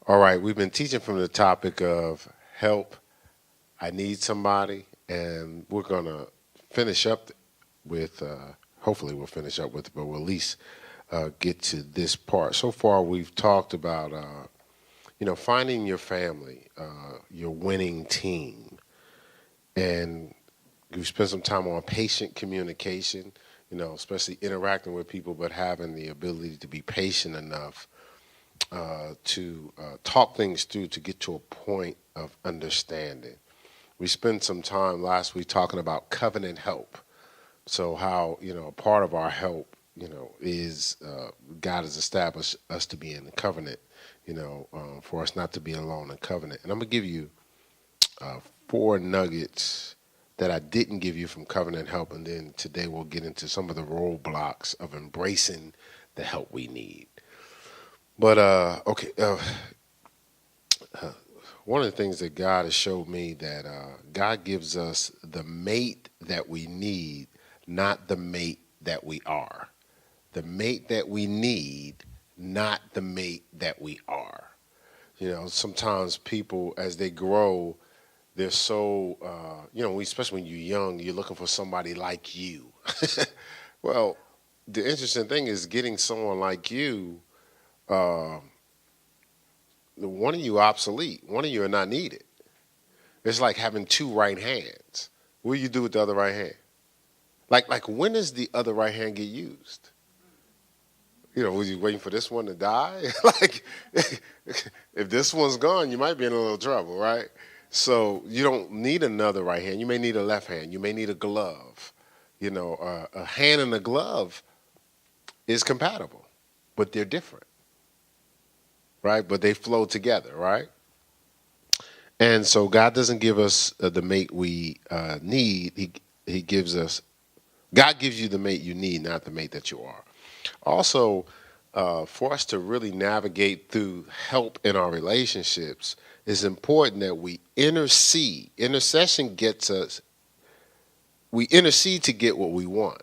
All right, we've been teaching from the topic of help. I need somebody, and we're gonna finish up with. Hopefully, we'll finish up with, but we'll at least get to this part. So far, we've talked about finding your family, your winning team, and we spent some time on patient communication. Especially interacting with people, but having the ability to be patient enough to talk things through to get to a point of understanding. We spent some time last week talking about covenant help. So how a part of our help is God has established us to be in the covenant. For us not to be alone in covenant. And I'm gonna give you four nuggets that I didn't give you from covenant help, and then today we'll get into some of the roadblocks of embracing the help we need. But okay, one of the things that God has showed me that God gives us the mate that we need, not the mate that we are. The mate that we need, not the mate that we are. Sometimes people, as they grow, they're so, especially when you're young, you're looking for somebody like you. Well, the interesting thing is getting someone like you, uh, one of you obsolete, one of you are not needed. It's like having two right hands. What do you do with the other right hand? Like when does the other right hand get used? Was you waiting for this one to die? Like, if this one's gone, you might be in a little trouble, right? So you don't need another right hand. You may need a left hand. You may need a glove. A hand and a glove is compatible, but they're different, right? But they flow together, right? And so God doesn't give us the mate we need. He gives us. God gives you the mate you need, not the mate that you are. Also, for us to really navigate through help in our relationships, it's important that we intercede. Intercession gets us, we intercede to get what we want.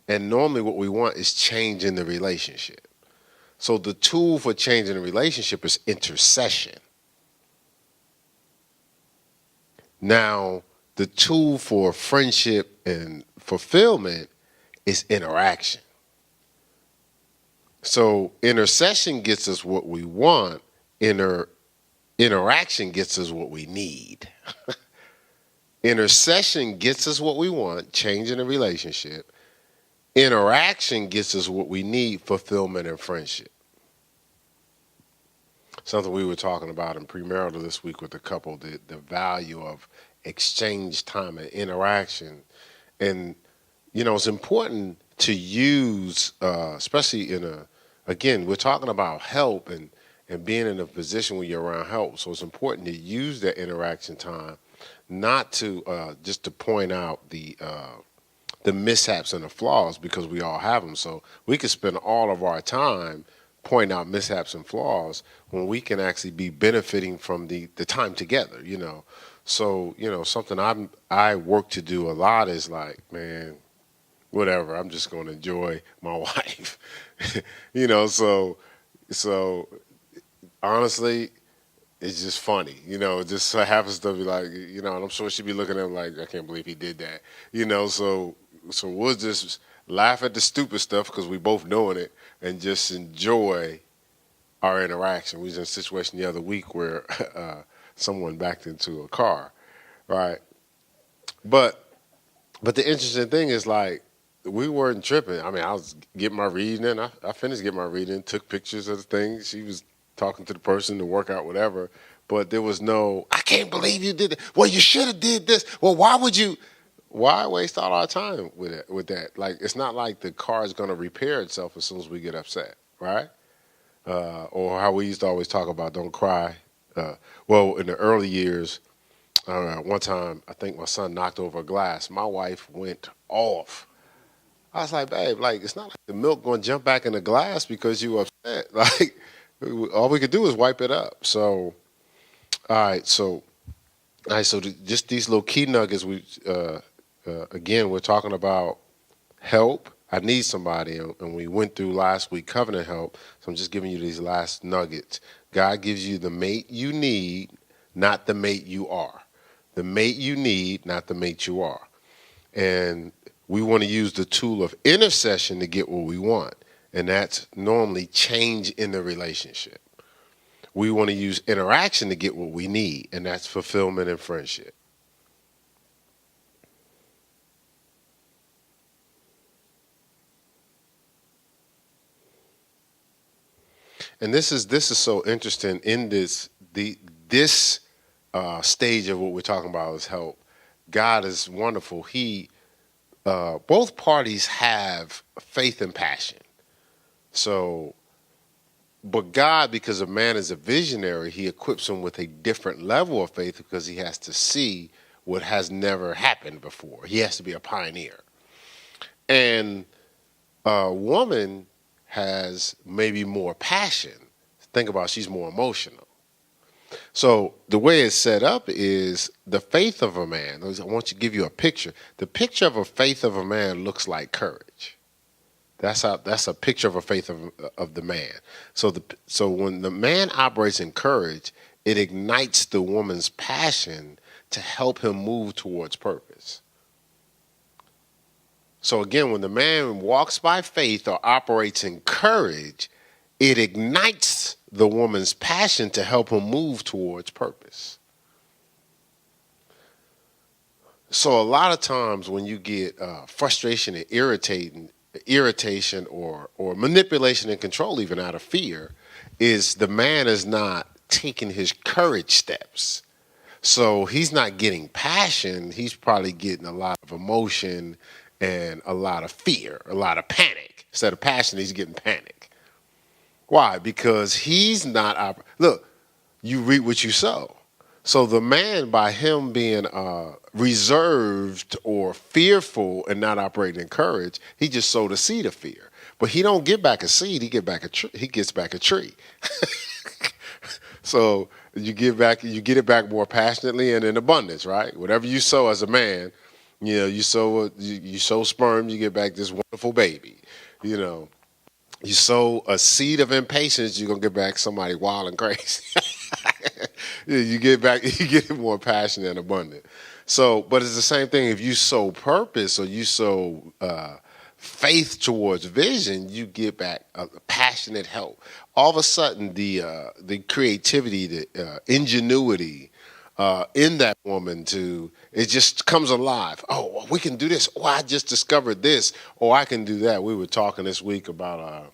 And normally what we want is change in the relationship. So the tool for changing the relationship is intercession. Now, the tool for friendship and fulfillment is interaction. So intercession gets us what we want. Interaction gets us what we need. Intercession gets us what we want, change in a relationship. Interaction gets us what we need, fulfillment and friendship. Something we were talking about in premarital this week with a couple, the value of exchange time and interaction. And, it's important to use, especially again, we're talking about help and being in a position where you're around help. So it's important to use that interaction time, not to just to point out the mishaps and the flaws, because we all have them. So we could spend all of our time pointing out mishaps and flaws when we can actually be benefiting from the time together. So something I work to do a lot is like, man, whatever, I'm just going to enjoy my wife. So honestly, it's just funny. It just so happens to be like, and I'm sure she'd be looking at him like, I can't believe he did that. So we'll just laugh at the stupid stuff because we both knowing it and just enjoy our interaction. We was in a situation the other week where someone backed into a car, right? But the interesting thing is, like, we weren't tripping. I mean, I was getting my reading in. I finished getting my reading, took pictures of the things. She was talking to the person, the workout, whatever. But there was no, I can't believe you did it. Well, you should have did this. Well, why would you? Why waste all our time with it? With that? Like, it's not like the car is going to repair itself as soon as we get upset, right? Or how we used to always talk about, don't cry. Well, in the early years, one time, I think my son knocked over a glass. My wife went off. I was like, babe, like, it's not like the milk going to jump back in the glass because you upset. Like, all we could do is wipe it up. So, all right, so just these little key nuggets. Again, we're talking about help. I need somebody, and we went through last week covenant help. So I'm just giving you these last nuggets God gives you the mate you need, not the mate you are. The mate you need, not the mate you are. And we want to use the tool of intercession to get what we want. And that's normally change in the relationship. We want to use interaction to get what we need, and that's fulfillment and friendship. And this is so interesting in this stage of what we're talking about is help. God is wonderful. Both parties have faith and passion. So, but God, because a man is a visionary, he equips him with a different level of faith because he has to see what has never happened before. He has to be a pioneer. And a woman has maybe more passion. Think about it, she's more emotional. So the way it's set up is the faith of a man. I want to give you a picture. The picture of a faith of a man looks like courage. That's a picture of a faith of the man. So when the man operates in courage, it ignites the woman's passion to help him move towards purpose. So again, when the man walks by faith or operates in courage, it ignites the woman's passion to help him move towards purpose. So a lot of times when you get frustration and irritation or manipulation and control, even out of fear, is the man is not taking his courage steps. So he's not getting passion. He's probably getting a lot of emotion and a lot of fear, a lot of panic. Instead of passion, he's getting panic. Why? Because he's not look, you reap what you sow. So the man, by him being reserved or fearful and not operating in courage, he just sowed a seed of fear. But he don't get back a seed; he gets back a tree. So you get it back more passionately and in abundance, right? Whatever you sow as a man, you sow sperm, you get back this wonderful baby. You sow a seed of impatience, you're gonna get back somebody wild and crazy. you get more passionate and abundant. So, but it's the same thing. If you sow purpose or you sow faith towards vision, you get back a passionate help. All of a sudden, the creativity, the ingenuity in that woman, it just comes alive. Oh, well, we can do this. Oh, I just discovered this. Oh, I can do that. We were talking this week about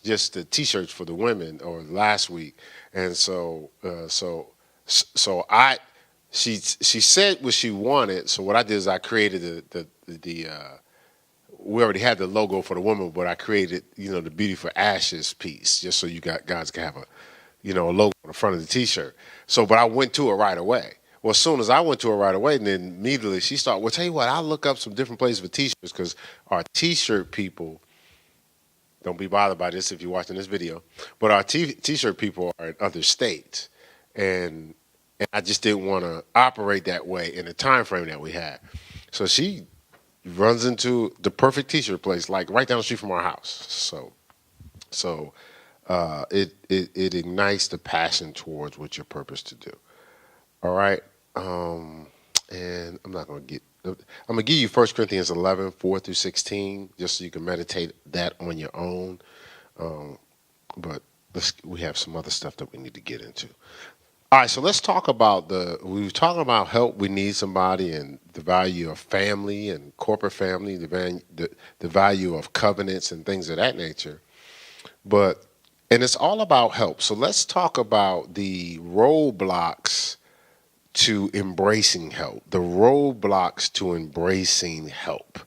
just the T-shirts for the women, or last week, and she said what she wanted. So what I did is I created we already had the logo for the woman, but I created the Beauty for Ashes piece just so you guys can have a logo on the front of the T-shirt. So, but I went to her right away. Well, as soon as I went to her right away, and then immediately she started, well, tell you what, I'll look up some different places for T-shirts because our T-shirt people, don't be bothered by this if you're watching this video, but our T-shirt people are in other states. And I just didn't want to operate that way in the time frame that we had. So she runs into the perfect T-shirt place, like right down the street from our house. So it ignites the passion towards what you're purposed to do. All right. And I'm going to give you 1 Corinthians 11, 4 through 16, just so you can meditate that on your own. But we have some other stuff that we need to get into. All right, so let's talk about we were talking about help, we need somebody, and the value of family and corporate family, the value of covenants and things of that nature. And it's all about help. So let's talk about the roadblocks to embracing help, the roadblocks to embracing help.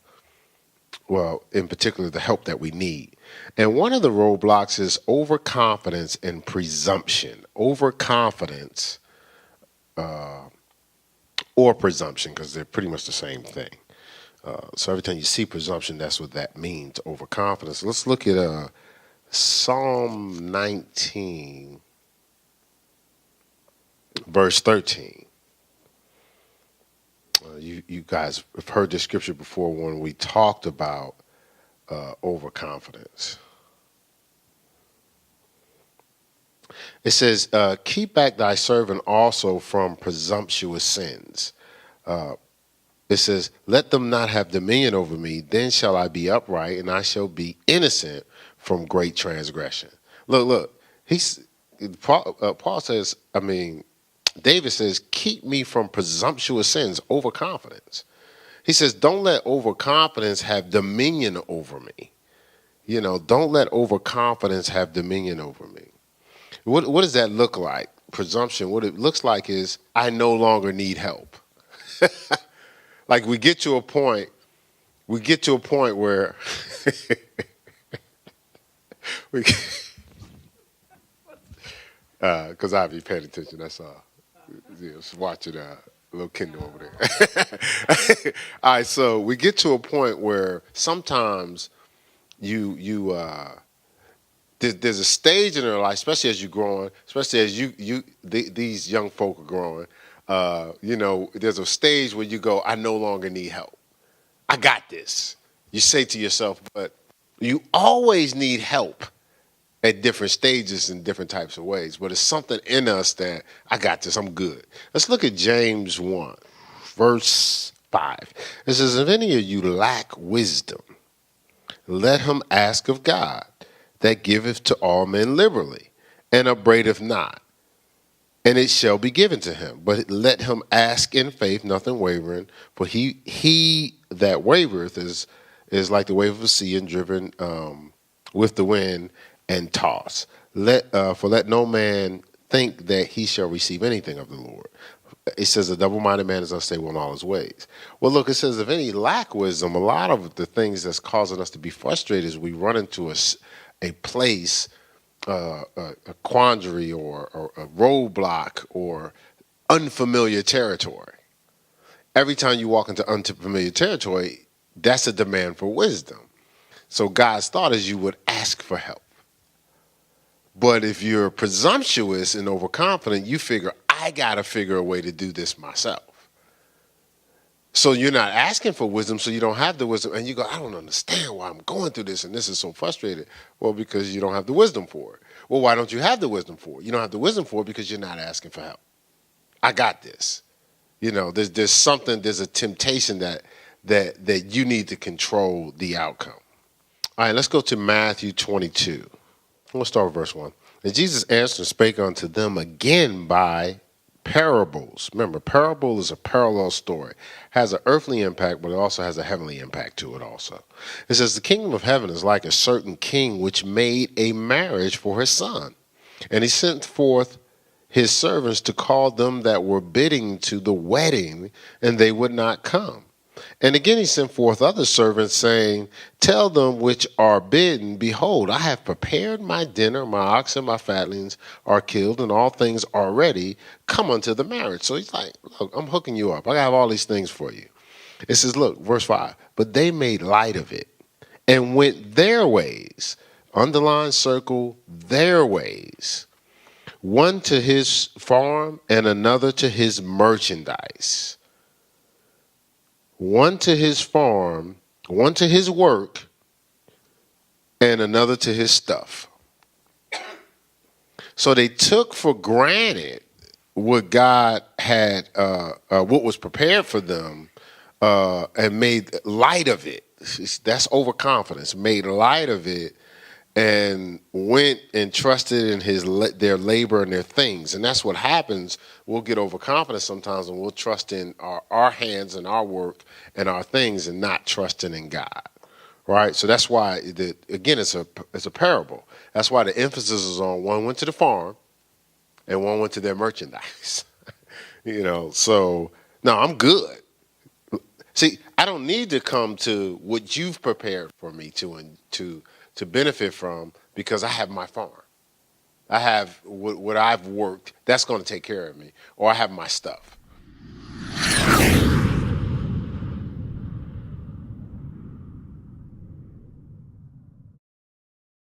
Well, in particular, the help that we need. And one of the roadblocks is overconfidence and presumption. Overconfidence or presumption, because they're pretty much the same thing. So every time you see presumption, that's what that means, overconfidence. Let's look at Psalm 19, verse 13. You guys have heard this scripture before when we talked about overconfidence. It says, keep back thy servant also from presumptuous sins. It says, let them not have dominion over me, then shall I be upright, and I shall be innocent from great transgression. Look, Paul says, David says, keep me from presumptuous sins, overconfidence. He says, don't let overconfidence have dominion over me. Don't let overconfidence have dominion over me. What does that look like? Presumption, what it looks like is I no longer need help. Like we get to a point where because I'll be paying attention, that's all. Just watching little Kindle over there. All right, so we get to a point where sometimes there's a stage in their life, especially as you're growing, especially as these young folk are growing. There's a stage where you go, I no longer need help. I got this. You say to yourself, but you always need help at different stages in different types of ways. But it's something in us that I got this, I'm good. Let's look at James 1, verse 5. It says, if any of you lack wisdom, let him ask of God, that giveth to all men liberally, and upbraideth not, and it shall be given to him. But let him ask in faith, nothing wavering, for he that wavereth is like the wave of the sea, and driven with the wind and tossed. For let no man think that he shall receive anything of the Lord. It says a double-minded man is unstable in all his ways. Well, look, it says if any lack wisdom, a lot of the things that's causing us to be frustrated is we run into a place, a quandary or a roadblock or unfamiliar territory. Every time you walk into unfamiliar territory, that's a demand for wisdom. So God's thought is you would ask for help. But if you're presumptuous and overconfident, you figure, I got to figure a way to do this myself. So you're not asking for wisdom, so you don't have the wisdom. And you go, I don't understand why I'm going through this, and this is so frustrated. Well, because you don't have the wisdom for it. Well, why don't you have the wisdom for it? You don't have the wisdom for it because you're not asking for help. I got this. There's a temptation that you need to control the outcome. All right, let's go to Matthew 22. We'll start with verse 1. And Jesus answered and spake unto them again by parables. Remember, parable is a parallel story. Has an earthly impact, but it also has a heavenly impact to it also. It says, the kingdom of heaven is like a certain king which made a marriage for his son. And he sent forth his servants to call them that were bidding to the wedding, and they would not come. And again he sent forth other servants, saying, tell them which are bidden, behold, I have prepared my dinner, my oxen, my fatlings are killed, and all things are ready. Come unto the marriage. So he's like, look, I'm hooking you up. I have all these things for you. It says, look, verse 5, but they made light of it and went their ways. Underline, circle, their ways. One to his farm and another to his merchandise. One to his farm, one to his work, and another to his stuff. So they took for granted what God had, what was prepared for them, and made light of it. That's overconfidence. Made light of it, and went and trusted in their labor and their things. And that's what happens. We'll get overconfident sometimes, and we'll trust in our hands and our work and our things, and not trusting in God. Right? So that's why, again, it's a parable. That's why the emphasis is on one went to the farm and one went to their merchandise. So no, I'm good. See, I don't need to come to what you've prepared for me to benefit from, because I have my farm. I have what I've worked. That's going to take care of me. Or I have my stuff.